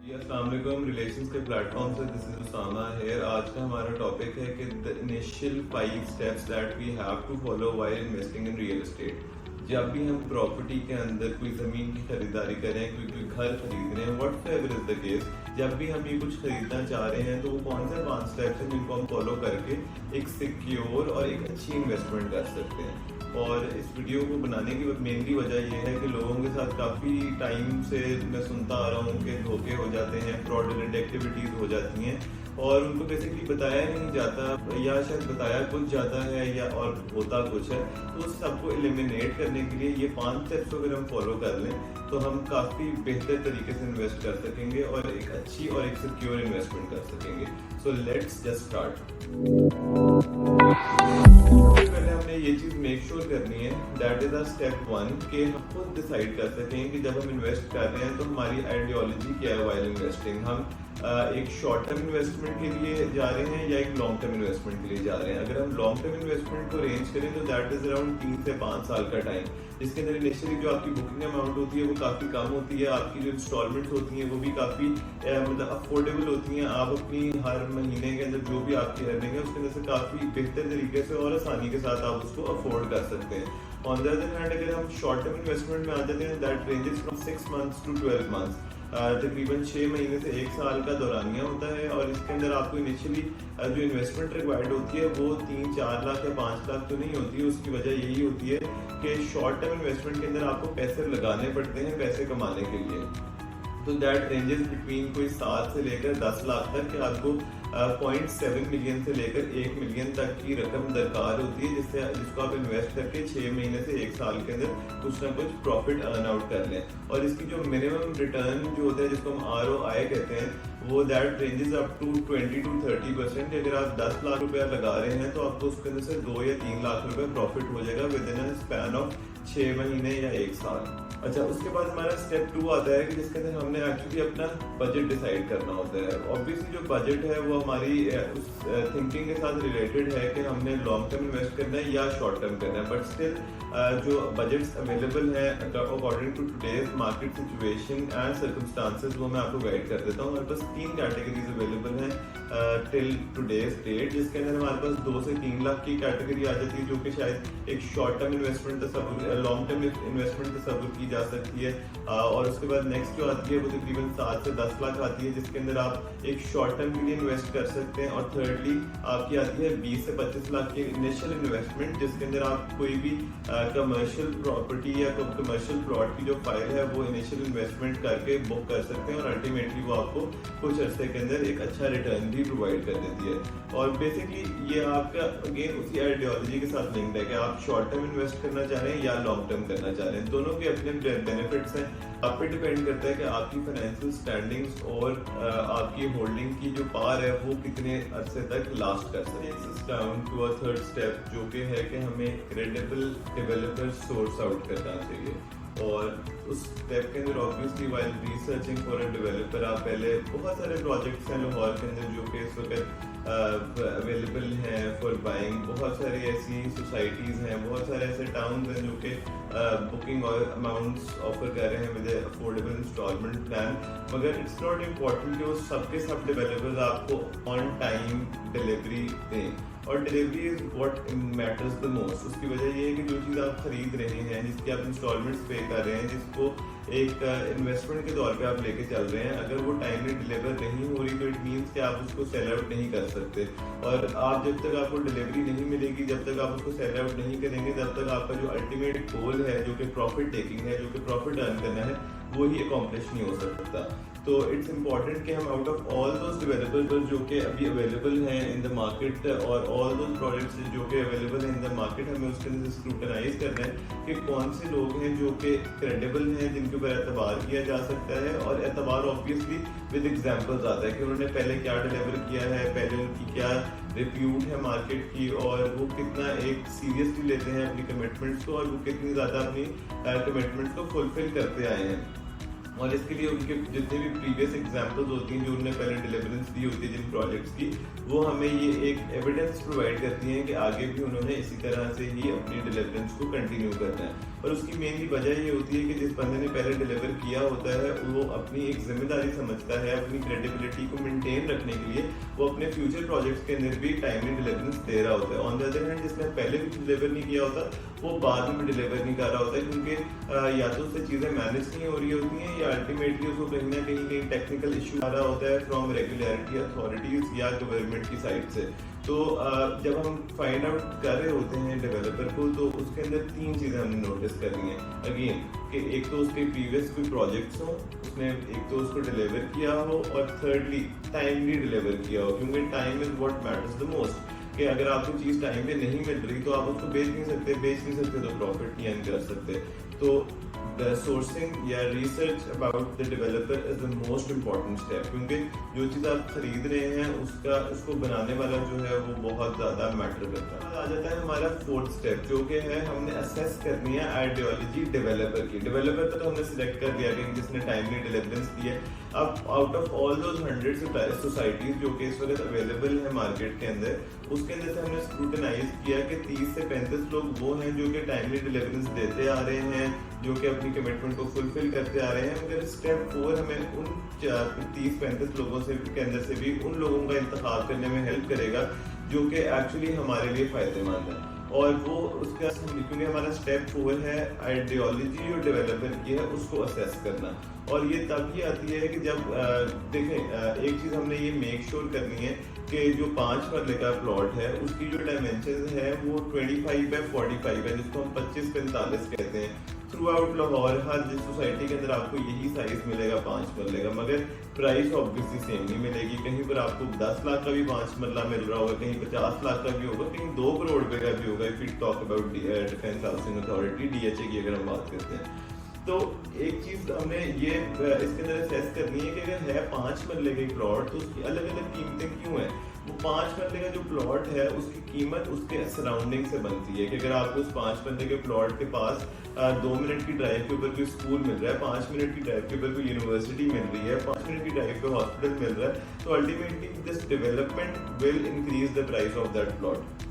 अस्सलाम वालेकुम रिलेशंस के प्लेटफॉर्म से दिस इज उसामा हियर। आज का हमारा टॉपिक है कि the initial 5 steps that we have to follow while investing in real estate. जब भी हम प्रॉपर्टी के अंदर कोई ज़मीन की खरीदारी करें, कोई घर खरीद रहे हैं, what ever is the case, जब भी हम ये कुछ खरीदना चाह रहे हैं तो वो कौन से 5 स्टेप्स हैं जिनको हम फॉलो करके एक सिक्योर और एक अच्छी इन्वेस्टमेंट कर सकते हैं। और इस वीडियो को बनाने की मेनली वजह यह है कि लोगों के साथ काफ़ी टाइम से मैं सुनता आ रहा हूँ कि धोखे हो जाते हैं, फ्रॉडुलेंट एक्टिविटीज़ हो जाती हैं और उनको बेसिकली बताया नहीं जाता या शायद बताया कुछ जाता है या और होता कुछ है। तो उस सबको एलिमिनेट करने के लिए ये 5 स्टेप्स अगर हम फॉलो कर लें तो हम काफ़ी बेहतर तरीके से इन्वेस्ट कर सकेंगे और एक अच्छी और एक सिक्योर इन्वेस्टमेंट कर सकेंगे। So let's just start. पहले हमने ये चीज़ मेक श्योर करनी है, दैट इज स्टेप 1, कि हम खुद डिसाइड कर सकें कि जब हम इन्वेस्ट कर रहे हैं तो हमारी आइडियोलॉजी क्या है व्हाइल इन्वेस्टिंग। हम एक शॉर्ट टर्म इन्वेस्टमेंट के लिए जा रहे हैं या एक लॉन्ग टर्म इन्वेस्टमेंट के लिए जा रहे हैं। अगर हम लॉन्ग टर्म इन्वेस्टमेंट को रेंज करें तो दैट इज अराउंड 3 से 5 साल का टाइम, जिसके अंदर इनिशियली जो आपकी बुकिंग अमाउंट होती है वो काफ़ी कम होती है, आपकी जो इंस्टॉलमेंट्स होती हैं वो भी काफ़ी मतलब अफोर्डेबल होती हैं। आप अपनी हर महीने के अंदर जो भी आपकी अर्निंग है उसके अंदर से काफ़ी बेहतर तरीके से और आसानी के साथ आप उसको अफोर्ड कर सकते हैं। ऑन द अदर हैंड अगर हम शॉर्ट टर्म इन्वेस्टमेंट में आ जाते हैं, that ranges from 6 months to 12 months, तकरीबन 6 महीने से 1 साल का दौरानिया होता है। और इसके अंदर आपको इनिशियली जो इन्वेस्टमेंट रिक्वायर्ड होती है वो 3-4 लाख या 5 लाख तो नहीं होती है। उसकी वजह यही होती है कि शॉर्ट टर्म इन्वेस्टमेंट के अंदर आपको पैसे लगाने पड़ते हैं पैसे कमाने के लिए। तो दैट रेंजेस बिटवीन कोई 7 से लेकर 10 लाख तक कि आपको 0.7 मिलियन से लेकर 1 मिलियन तक की रकम दरकार होती है जिसको आप इन्वेस्ट करके 6 महीने से 1 साल के अंदर कुछ ना कुछ प्रॉफिट अर्न आउट कर लें। और इसकी जो मिनिमम रिटर्न जो होता है जिसको हम ROI कहते हैं वो that ranges up to 20 to 30%। अगर आप 10 लाख रुपया लगा रहे हैं तो आपको उसके अंदर से 2 या 3 लाख रुपए प्रॉफिट हो जाएगा with in a span of 6 महीने या 1 साल। अच्छा, उसके बाद हमारा स्टेप 2 आता है कि जिसके अंदर हमने एक्चुअली अपना बजट डिसाइड करना होता है। ऑब्वियसली जो बजट है वो हमारी उस थिंकिंग के साथ रिलेटेड है कि हमने लॉन्ग टर्म इन्वेस्ट करना है या शॉर्ट टर्म करना है। बट स्टिल जो बजट्स अवेलेबल है according to today's market situation and circumstances वो मैं आपको गाइड कर देता हूँ। हमारे पास 3 कैटेगरीज अवेलेबल हैं टिल टुडेज डेट, जिसके अंदर हमारे पास 2 से 3 लाख की कैटेगरी आ जाती है जो कि शायद एक short term investment long term investment तस्वुर की जा सकती है। और उसके बाद नेक्स्ट जो आती है वो तकरीबन 7 से 10 लाख आती है जिसके अंदर आप एक शॉर्ट टर्म के लिए इन्वेस्ट कर सकते हैं। और थर्डली आपकी आती है 20 से 25 लाख की इनिशियल इन्वेस्टमेंट जिसके अंदर आप कोई भी कमर्शियल प्रॉपर्टी या कमर्शियल प्लॉट की जो फाइल है वो इनिशियल इन्वेस्टमेंट करके बुक कर सकते हैं और अल्टीमेटली वो आपको कुछ अर्से के अंदर एक अच्छा रिटर्न भी प्रोवाइड कर देती है। और बेसिकली ये आपका अगेन उसी आइडियोलॉजी के साथ लिंक्ड है कि आप शॉर्ट टर्म इन्वेस्ट करना चाह रहे हैं या लॉन्ग टर्म करना चाह रहे हैं। दोनों के अपने बेनिफिट्स हैं। आप पे डिपेंड करता है कि आपकी फाइनेंशियल स्टैंडिंग्स और आपकी होल्डिंग की जो पावर है वो कितने अरसे तक लास्ट कर सके। Down to a third step जो कि है कि हमें क्रेडिबल डेवलपर सोर्स आउट करना चाहिए। और उस स्टेप के अंदर obviously while researching for a developer आप पहले बहुत सारे प्रोजेक्ट्स हैं लाहौर के अंदर जो कि इस वक्त अवेलेबल हैं फॉर बाइंग। बहुत सारी ऐसी सोसाइटीज़ हैं, बहुत सारे ऐसे टाउन्स हैं जो कि बुकिंग अमाउंट्स ऑफर कर रहे हैं विद अफोर्डेबल इंस्टॉलमेंट प्लान। मगर इट्स नॉट इम्पॉर्टेंट कि वो सबके सब डेवलपर्स आपको ऑन टाइम डिलीवरी दें, और delivery is what matters the most. उसकी वजह ये है कि जो चीज़ आप खरीद रहे हैं, जिसकी आप इंस्टॉलमेंट्स पे कर रहे हैं, जिसको एक इन्वेस्टमेंट के तौर पे आप लेके चल रहे हैं, अगर वो टाइमली डिलीवर नहीं हो रही तो इट मीन्स कि आप उसको सेल आउट नहीं कर सकते। और आप जब तक आपको डिलीवरी नहीं मिलेगी, जब तक आप उसको सेल आउट नहीं करेंगे, जब तक आपका जो अल्टीमेट गोल है जो कि प्रॉफिट टेकिंग है, जो कि प्रॉफिट अर्न करना है, वो ही अकॉम्प्लिश नहीं हो सकता। तो इट्स इम्पॉर्टेंट कि हम out of all those developers जो कि अभी अवेलेबल हैं इन द मार्केट और ऑल दोज प्रोडक्ट्स जो कि अवेलेबल हैं इन द मार्केट, हमें उसके अंदर स्क्रूटनाइज करना है कि कौन से लोग हैं जो कि क्रेडिबल हैं, जिनके ऊपर एतबार किया जा सकता है। और एतबार ऑब्वियसली विद एग्जांपल्स आता है कि उन्होंने पहले क्या डिलीवर किया है, पहले उनकी क्या रिप्यूट है मार्केट की, और वो कितना एक सीरियसली लेते हैं अपनी कमिटमेंट्स को, और वो कितनी ज़्यादा अपनी कमिटमेंट्स को फुलफिल करते आए हैं। और इसके लिए उनके जितने भी प्रीवियस एग्जांपल्स होती हैं जो उन्होंने पहले डिलीवरेंस दी होती है जिन प्रोजेक्ट्स की, वो हमें ये एक एविडेंस प्रोवाइड करती हैं कि आगे भी उन्होंने इसी तरह से ही अपनी डिलीवरेंस को कंटिन्यू करना है। और उसकी मेनली वजह ये होती है कि जिस बंदे ने पहले डिलीवर किया होता है वो अपनी एक जिम्मेदारी समझता है, अपनी क्रेडिबिलिटी को मेंटेन रखने के लिए वो अपने फ्यूचर प्रोजेक्ट्स के अंदर भी टाइमली डिलीवरेंस दे रहा होता है। ऑन द अदर हैंड जिसने पहले भी डिलीवर नहीं किया होता वो बाद में भी डिलीवर नहीं कर रहा होता है, क्योंकि या तो उससे चीज़ें मैनेज नहीं हो रही होती हैं या अल्टीमेटली उसको कहीं ना कहीं टेक्निकल इशू आ रहा होता है फ्रॉम रेगुलेटरी अथॉरिटीज या गवर्नमेंट की साइड से। तो जब हम फाइंड आउट कर रहे होते हैं डेवलपर को तो उसके अंदर 3 चीज़ें हमने नोटिस करनी है अगेन, कि एक तो उसके प्रीवियस कोई प्रोजेक्ट्स हो, उसने एक तो उसको डिलीवर किया हो, और थर्डली टाइमली डिलीवर किया हो, क्योंकि time is what matters the most. कि अगर आपको चीज़ टाइम पे नहीं मिल रही तो आप उसको बेच नहीं सकते तो प्रॉफिट नहीं अर्न कर सकते। तो द सोर्सिंग या research about the developer is the most important step, क्योंकि जो चीज़ आप खरीद रहे हैं उसको बनाने वाला जो है वो बहुत ज़्यादा मैटर करता है। आ जाता है हमारा 4th स्टेप, जो कि है हमने असेस करनी है आइडियोलॉजी डेवलपर की। डेवलपर तो हमने सिलेक्ट कर लिया कि जिसने टाइमली डिलीवरेंस दी है। अब out of all those 100 societies जो कि इस वक्त अवेलेबल है मार्केट के अंदर, उसके अंदर से हमने स्क्रूटनाइज किया कि 30 से 35 लोग वो हैं जो कि टाइमली डिलीवरेंस देते आ रहे हैं, जो कि अपनी कमिटमेंट को फुलफिल करते आ रहे हैं। मगर स्टेप 4 हमें उन 30-35 लोगों से के अंदर से भी उन लोगों का इंतखाब करने में हेल्प करेगा जो कि एक्चुअली हमारे लिए फायदेमंद है। और वो उसका क्योंकि हमारा स्टेप 4 है आइडियोलॉजी जो डेवलपर की है उसको असेस करना। और ये तब ही आती है कि जब देखें एक चीज़ हमने ये मेक श्योर करनी है कि जो 5 मरले का प्लॉट है उसकी जो डायमेंशन है वो 25x45 है, जिसको हम 25x45 कहते हैं। थ्रू आउट लाहौर हर जिस सोसाइटी के अंदर आपको यही साइज मिलेगा 5 मरले का, मगर प्राइस ऑब्वियसली सेम नहीं मिलेगी। कहीं पर आपको 10 लाख का भी 5 मरला मिल रहा होगा, कहीं 50 लाख का भी होगा, कहीं 2 करोड़ रुपए का भी होगा। If we talk about defence housing authority DHA की अगर हम बात करते हैं, तो एक चीज हमने ये इसके अंदर असेस करनी है कि अगर है 5 मरले का प्लॉट तो उसकी अलग अलग कीमतें क्यों हैं। वो 5 मरले का जो प्लॉट है उसकी कीमत उसके सराउंडिंग से बनती है कि अगर आपको उस 5 मरले के प्लॉट के पास 2 मिनट की ड्राइव के ऊपर कोई स्कूल मिल रहा है, 5 मिनट की ड्राइव के ऊपर कोई यूनिवर्सिटी मिल रही है, 5 मिनट की ड्राइव पे हॉस्पिटल मिल रहा है, तो ultimately this development will increase the price of that plot.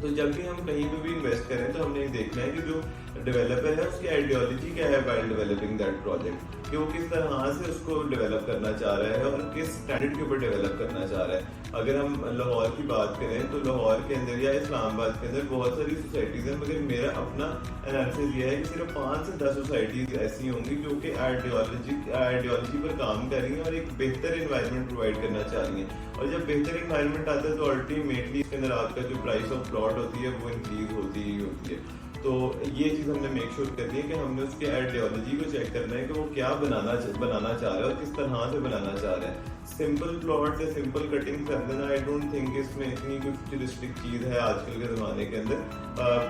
तो जब भी हम कहीं पे भी इन्वेस्ट करें तो हमने ये देखना है कि जो डेवलपर है उसकी आइडियोलॉजी क्या है व्हाइल डेवलपिंग दैट प्रोजेक्ट, कि वो किस तरह से उसको डेवलप करना चाह रहा है और किस स्टैंडर्ड के ऊपर डेवलप करना चाह रहा है। अगर हम लाहौर की बात करें तो लाहौर के अंदर या इस्लामाबाद के अंदर बहुत सारी सोसाइटीज़ हैं, मगर मेरा अपना एनालिसिस ये है कि सिर्फ 5 से 10 सोसाइटीज़ ऐसी होंगी जो कि आइडियोलॉजी पर काम कर रही हैं और एक बेहतर इन्वायरमेंट प्रोवाइड करना चाह रही हैं। और जब बेहतर इन्वायरमेंट आता है तो अल्टीमेटली इसके अंदर आपका जो प्राइस ऑफ प्लॉट होती है वो इंक्रीज होती ही होती है। तो ये चीज़ हमने मेक श्योर करनी है कि हमने उसकी आइडियोलॉजी को चेक करना है कि वो क्या बनाना चाह रहा है और किस तरह से बनाना चाह रहा है। सिंपल प्लॉट या सिंपल कटिंग कर देना, आई डोंट थिंक इसमें इतनी कुछ फ्यूचरिस्टिक चीज़ है आजकल के ज़माने के अंदर।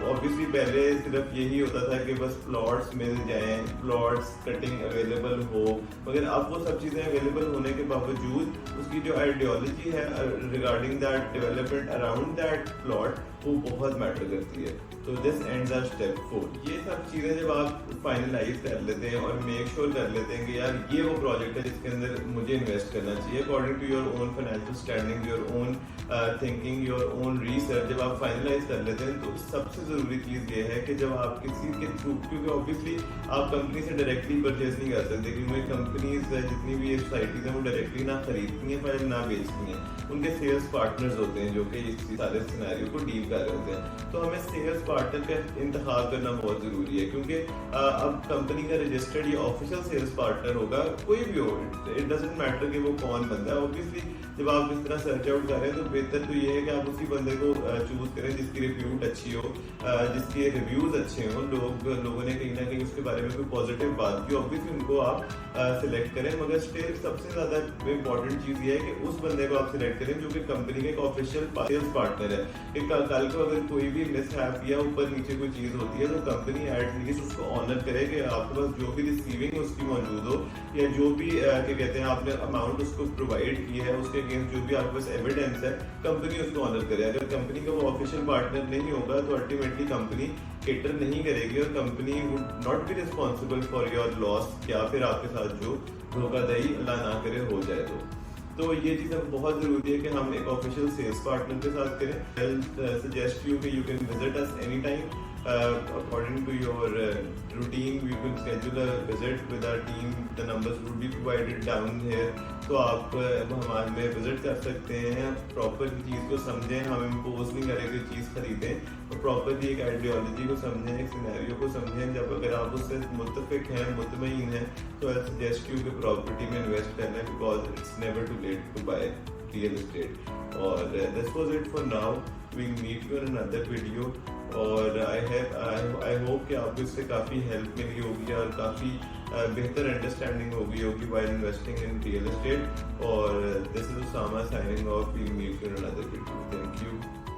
ऑब्वियसली पहले सिर्फ यही होता था कि बस प्लॉट्स मिल जाएं, प्लॉट्स कटिंग अवेलेबल हो, मगर अब वो सब चीज़ें अवेलेबल होने के बावजूद उसकी जो आइडियोलॉजी है regarding that development around that plot वो बहुत मैटर करती है। तो दिस एंड्स आवर स्टेप 4। ये सब चीज़ें जब आप फाइनलाइज कर लेते हैं और मेक श्योर कर लेते हैं कि यार ये वो प्रोजेक्ट है जिसके अंदर मुझे इन्वेस्ट करना चाहिए according to your own financial standing, your own thinking, your own research, जब आप फाइनलाइज कर लेते हैं तो सबसे ज़रूरी चीज़ ये है कि जब आप किसी के थ्रू, क्योंकि ऑब्वियसली आप कंपनी से डायरेक्टली परचेज नहीं कर सकते, क्योंकि कंपनीज जितनी भी ये सोसाइटीज़ हैं वो डायरेक्टली ना खरीदती हैं फाइल ना बेचती हैं, उनके सेल्स पार्टनर्स होते हैं जो कि इस सारे सिनेरियो को डील कर रहे होते हैं। तो हमें सेल्स पार्टनर का इंतखाब करना बहुत ज़रूरी है, क्योंकि अब कंपनी का रजिस्टर्ड या ऑफिशियल सेल्स पार्टनर होगा, कोई भी हो, इट डजेंट मैटर कि वो कौन बंदा है। ऑब्वियसली जब आप इस तरह सर्च आउट कर रहे हैं तो बेहतर तो ये है कि आप उसी बंदे को चूज़ करें जिसकी रिप्यूट अच्छी हो, जिसके रिव्यूज़ अच्छे हों, लोगों ने कहीं ना कहीं उसके बारे में कोई पॉजिटिव बात की, ऑब्वियसली उनको आप सिलेक्ट करें। मगर स्टिल सबसे ज़्यादा इंपॉर्टेंट चीज़ ये है कि उस बंदे को आप सिलेक्ट करें जो कि कंपनी का एक ऑफिशियल सेल्स पार्टनर है, कि कल को अगर कोई भी मिसहैप या ऊपर नीचे कोई चीज़ होती है तो कंपनी एटलीस्ट उसको ऑनर करे कि आपके पास जो भी रिसीविंग उसकी मौजूद हो, या जो भी क्या कहते हैं आपने अमाउंट उसको प्रूफ प्रोवाइड किया है उसके अगेंस्ट जो भी आपके पास एविडेंस है, कंपनी उसको ऑनर करे। अगर कंपनी का वो ऑफिशियल पार्टनर नहीं होगा तो अल्टीमेटली कंपनी केटर नहीं करेगी और company would not be responsible for your loss, या फिर आपके साथ जो धोखाधड़ी अल्लाह ना करे हो जाए तो ये चीज़ अब बहुत ज़रूरी है कि हम एक ऑफिशियल सेल्स पार्टनर के साथ करें। आई सजेस्ट यू कि you can visit us any time according to your routine. We will schedule a visit with our team. The numbers would be provided down here. तो आप हमारे में विजिट कर सकते हैं, प्रॉपर चीज़ को समझें, हम इम्पोज नहीं करें कोई चीज़ खरीदें, और प्रॉपरली एक आइडियोलॉजी को समझें, एक सिनेरियो को समझें। जब अगर आप उससे मुत्तफिक हैं, मुतमईन हैं, तो आई सजेस्ट यू कि प्रॉपर्टी में इन्वेस्ट करना, because it's never too late to buy real estate. और this was it for now, we meet you in another video. और आई होप कि आपको इससे काफ़ी हेल्प मिली होगी और काफ़ी बेहतर अंडरस्टैंडिंग होगी while investing in real estate. और this is Usama signing off, we meet you in another video. Thank you.